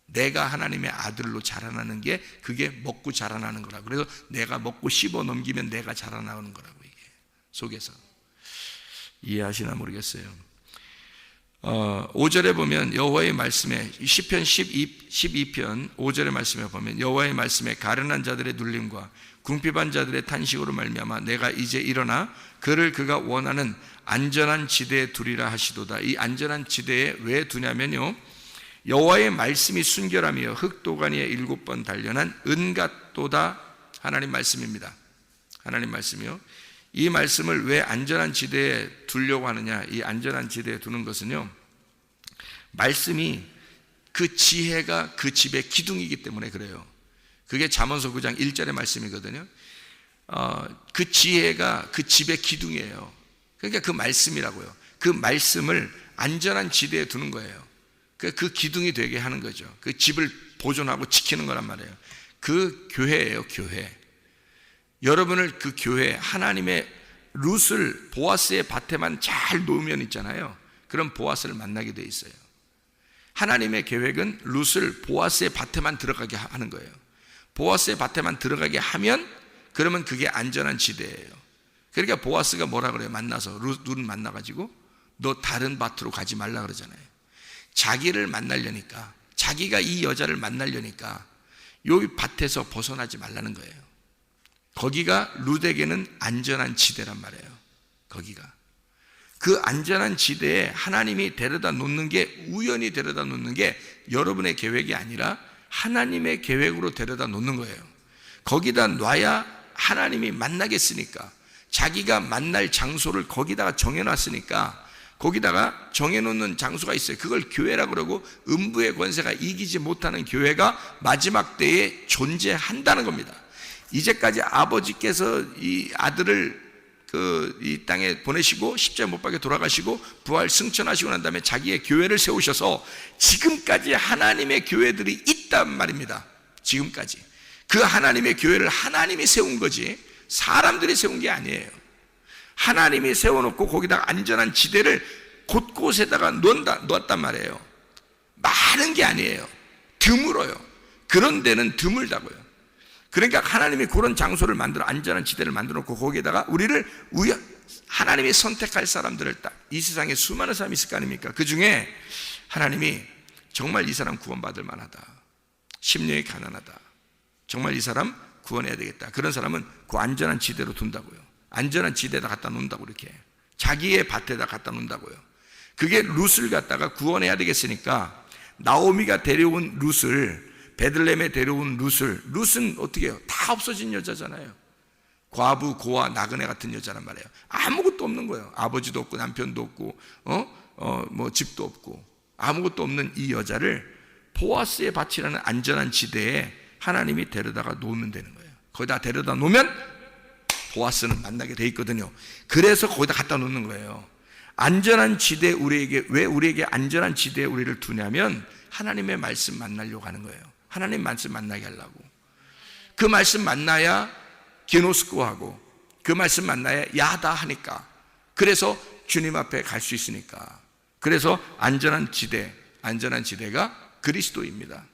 내가 하나님의 아들로 자라나는 게 그게 먹고 자라나는 거라고. 그래서 내가 먹고 씹어 넘기면 내가 자라나는 거라고. 이게 속에서 이해하시나 모르겠어요. 5절에 보면 여호와의 말씀에, 시편 12편 5절의 말씀에 보면 여호와의 말씀에 가련한 자들의 눌림과 궁핍한 자들의 탄식으로 말미암아 내가 이제 일어나 그를 그가 원하는 안전한 지대에 두리라 하시도다. 이 안전한 지대에 왜 두냐면요, 여호와의 말씀이 순결하며 흑도가니에 7번 단련한 은 같도다. 하나님 말씀입니다. 하나님 말씀이요. 이 말씀을 왜 안전한 지대에 두려고 하느냐, 이 안전한 지대에 두는 것은요, 말씀이 그 지혜가 그 집의 기둥이기 때문에 그래요. 그게 잠언서 9장 1절의 말씀이거든요. 그 지혜가 그 집의 기둥이에요. 그러니까 그 말씀이라고요. 그 말씀을 안전한 지대에 두는 거예요. 그 기둥이 되게 하는 거죠. 그 집을 보존하고 지키는 거란 말이에요. 그 교회예요, 교회. 여러분을 그 교회 하나님의 룻을 보아스의 밭에만 잘 놓으면 있잖아요. 그럼 보아스를 만나게 돼 있어요. 하나님의 계획은 룻을 보아스의 밭에만 들어가게 하는 거예요. 보아스의 밭에만 들어가게 하면 그러면 그게 안전한 지대예요. 그러니까 보아스가 뭐라 그래요? 만나서 룻을 만나가지고 너 다른 밭으로 가지 말라 그러잖아요. 자기를 만나려니까, 자기가 이 여자를 만나려니까 여기 밭에서 벗어나지 말라는 거예요. 거기가 룻에게는 안전한 지대란 말이에요. 거기가 그 안전한 지대에 하나님이 데려다 놓는 게, 우연히 데려다 놓는 게 여러분의 계획이 아니라 하나님의 계획으로 데려다 놓는 거예요. 거기다 놔야 하나님이 만나겠으니까, 자기가 만날 장소를 거기다가 정해놨으니까, 거기다가 정해놓는 장소가 있어요. 그걸 교회라고 그러고, 음부의 권세가 이기지 못하는 교회가 마지막 때에 존재한다는 겁니다. 이제까지 아버지께서 이 아들을 이 땅에 보내시고 십자가 못 박혀 돌아가시고 부활 승천하시고 난 다음에 자기의 교회를 세우셔서 지금까지 하나님의 교회들이 있단 말입니다. 지금까지 그 하나님의 교회를 하나님이 세운 거지 사람들이 세운 게 아니에요. 하나님이 세워놓고 거기다가 안전한 지대를 곳곳에다가 놓았단 말이에요. 많은 게 아니에요. 드물어요. 그런 데는 드물다고요. 그러니까 하나님이 그런 장소를 만들어, 안전한 지대를 만들어 놓고 거기에다가 우리를 하나님이 선택할 사람들을 딱, 이 세상에 수많은 사람이 있을 거 아닙니까? 그 중에 하나님이 정말 이 사람 구원받을 만하다, 심령이 가난하다, 정말 이 사람 구원해야 되겠다, 그런 사람은 그 안전한 지대로 둔다고요. 안전한 지대에다 갖다 놓는다고, 이렇게 자기의 밭에다 갖다 놓는다고요. 그게 룻을 갖다가 구원해야 되겠으니까 나오미가 데려온 룻을, 베들레헴에 데려온 룻은 어떻게 해요? 다 없어진 여자잖아요. 과부, 고아, 나그네 같은 여자란 말이에요. 아무것도 없는 거예요. 아버지도 없고 남편도 없고 뭐 집도 없고 아무것도 없는 이 여자를 보아스의 밭이라는 안전한 지대에 하나님이 데려다가 놓으면 되는 거예요. 거기다 데려다 놓으면 보아스는 만나게 돼 있거든요. 그래서 거기다 갖다 놓는 거예요. 안전한 지대, 왜 우리에게 안전한 지대에 우리를 두냐면 하나님의 말씀 만나려고 하는 거예요. 하나님 말씀 만나게 하려고. 그 말씀 만나야 게노스코하고, 그 말씀 만나야 야다 하니까, 그래서 주님 앞에 갈 수 있으니까. 그래서 안전한 지대가 그리스도입니다.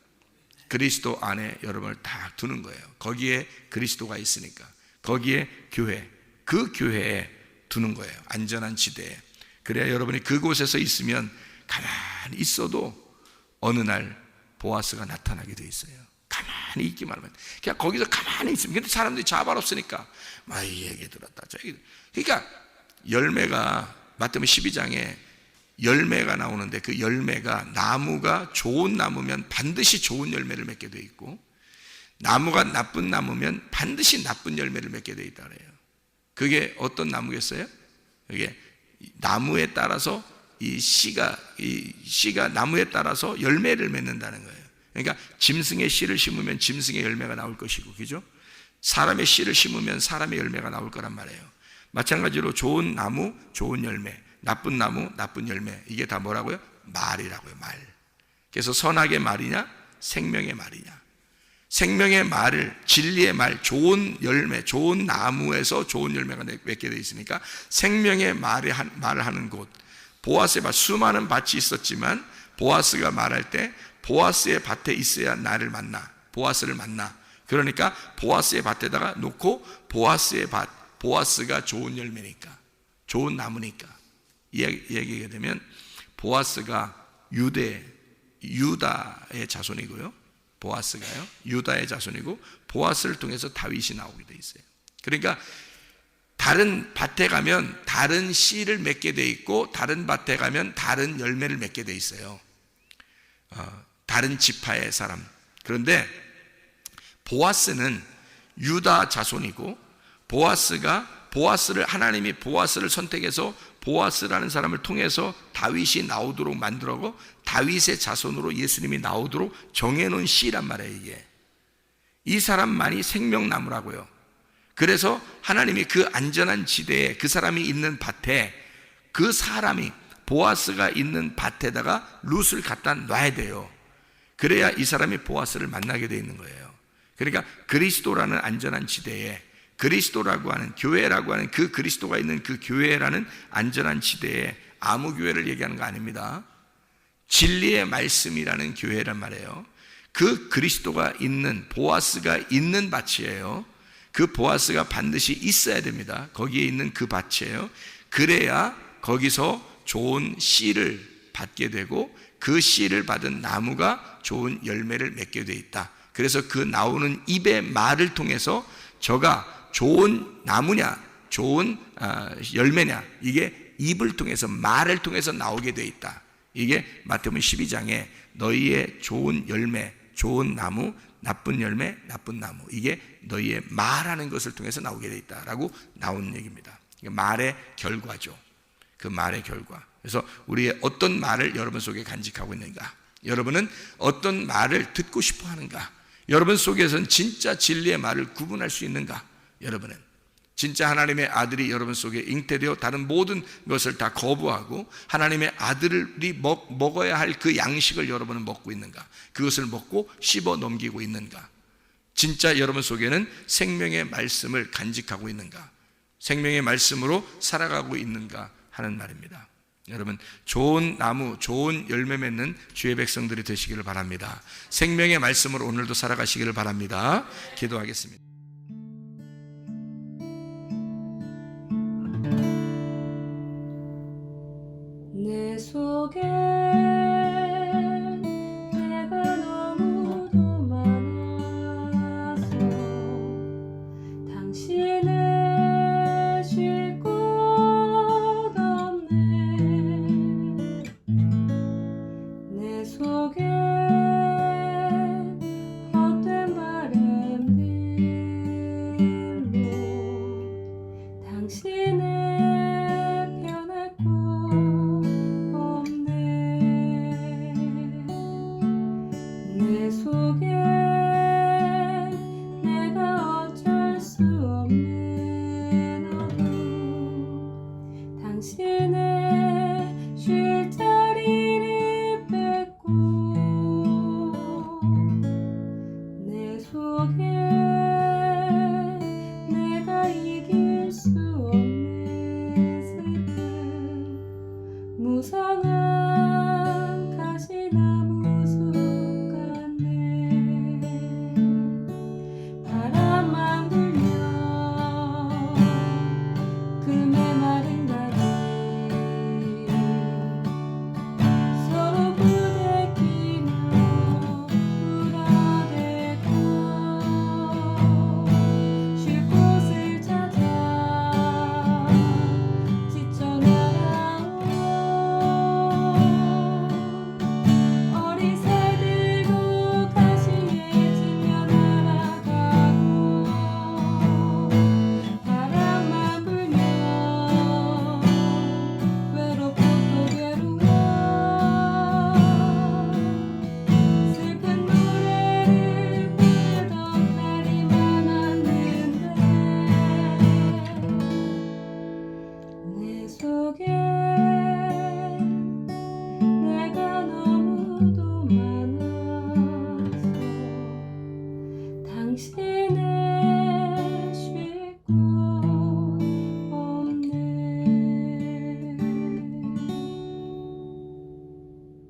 그리스도 안에 여러분을 다 두는 거예요. 거기에 그리스도가 있으니까, 거기에 교회, 그 교회에 두는 거예요. 안전한 지대에. 그래야 여러분이 그곳에서 있으면 가만히 있어도 어느 날 보아스가 나타나게 돼 있어요. 가만히 있기만 하면, 그냥 거기서 가만히 있으면. 근데 사람들이 자발 없으니까 막 이 얘기 들었다 저 얘기. 그러니까 열매가, 마태복음 12장에 열매가 나오는데, 그 열매가, 나무가 좋은 나무면 반드시 좋은 열매를 맺게 돼 있고, 나무가 나쁜 나무면 반드시 나쁜 열매를 맺게 돼 있다 그래요. 그게 어떤 나무겠어요? 이게 나무에 따라서 이 씨가 나무에 따라서 열매를 맺는다는 거예요. 그러니까 짐승의 씨를 심으면 짐승의 열매가 나올 것이고, 그죠? 사람의 씨를 심으면 사람의 열매가 나올 거란 말이에요. 마찬가지로 좋은 나무, 좋은 열매, 나쁜 나무, 나쁜 열매, 이게 다 뭐라고요? 말이라고요, 말. 그래서 선악의 말이냐, 생명의 말이냐. 생명의 말을, 진리의 말, 좋은 열매, 좋은 나무에서 좋은 열매가 맺게 되어 있으니까 생명의 말을 하는 곳, 보아스의 밭, 수많은 밭이 있었지만 보아스가 말할 때 보아스의 밭에 있어야 나를 만나, 보아스를 만나. 그러니까 보아스의 밭에다가 놓고, 보아스의 밭, 보아스가 좋은 열매니까, 좋은 나무니까 이야기하게 되면, 보아스가 유다의 자손이고요, 보아스가요 유다의 자손이고, 보아스를 통해서 다윗이 나오게 돼 있어요. 그러니까 다른 밭에 가면 다른 씨를 맺게 돼 있고, 다른 밭에 가면 다른 열매를 맺게 돼 있어요. 다른 지파의 사람. 그런데 보아스는 유다 자손이고, 하나님이 보아스를 선택해서 보아스라는 사람을 통해서 다윗이 나오도록 만들고, 다윗의 자손으로 예수님이 나오도록 정해놓은 씨란 말이에요. 이게 이 사람만이 생명나무라고요. 그래서 하나님이 그 안전한 지대에, 그 사람이 있는 밭에, 그 사람이, 보아스가 있는 밭에다가 룻을 갖다 놔야 돼요. 그래야 이 사람이 보아스를 만나게 되어 있는 거예요. 그러니까 그리스도라는 안전한 지대에, 그리스도라고 하는, 교회라고 하는 그 그리스도가 있는 그 교회라는 안전한 지대에 아무 교회를 얘기하는 거 아닙니다. 진리의 말씀이라는 교회란 말이에요. 그 그리스도가 있는, 보아스가 있는 밭이에요. 그 보아스가 반드시 있어야 됩니다. 거기에 있는 그 밭이에요. 그래야 거기서 좋은 씨를 받게 되고 그 씨를 받은 나무가 좋은 열매를 맺게 돼 있다. 그래서 그 나오는 입의 말을 통해서 저가 좋은 나무냐 좋은 열매냐, 이게 입을 통해서, 말을 통해서 나오게 돼 있다. 이게 마태복음 12장에 너희의 좋은 열매, 좋은 나무, 나쁜 열매, 나쁜 나무, 이게 너희의 말하는 것을 통해서 나오게 돼 있다라고 나오는 얘기입니다. 말의 결과죠. 그 말의 결과. 그래서 우리의 어떤 말을 여러분 속에 간직하고 있는가? 여러분은 어떤 말을 듣고 싶어 하는가? 여러분 속에서는 진짜 진리의 말을 구분할 수 있는가? 여러분은 진짜 하나님의 아들이 여러분 속에 잉태되어 다른 모든 것을 다 거부하고 하나님의 아들이 먹어야 할 그 양식을 여러분은 먹고 있는가? 그것을 먹고 씹어 넘기고 있는가? 진짜 여러분 속에는 생명의 말씀을 간직하고 있는가? 생명의 말씀으로 살아가고 있는가 하는 말입니다. 여러분, 좋은 나무, 좋은 열매 맺는 주의 백성들이 되시기를 바랍니다. 생명의 말씀으로 오늘도 살아가시기를 바랍니다. 기도하겠습니다. 내 속에 내가 너무도 많아서 당신을 쉴 곳 없네. 내 속에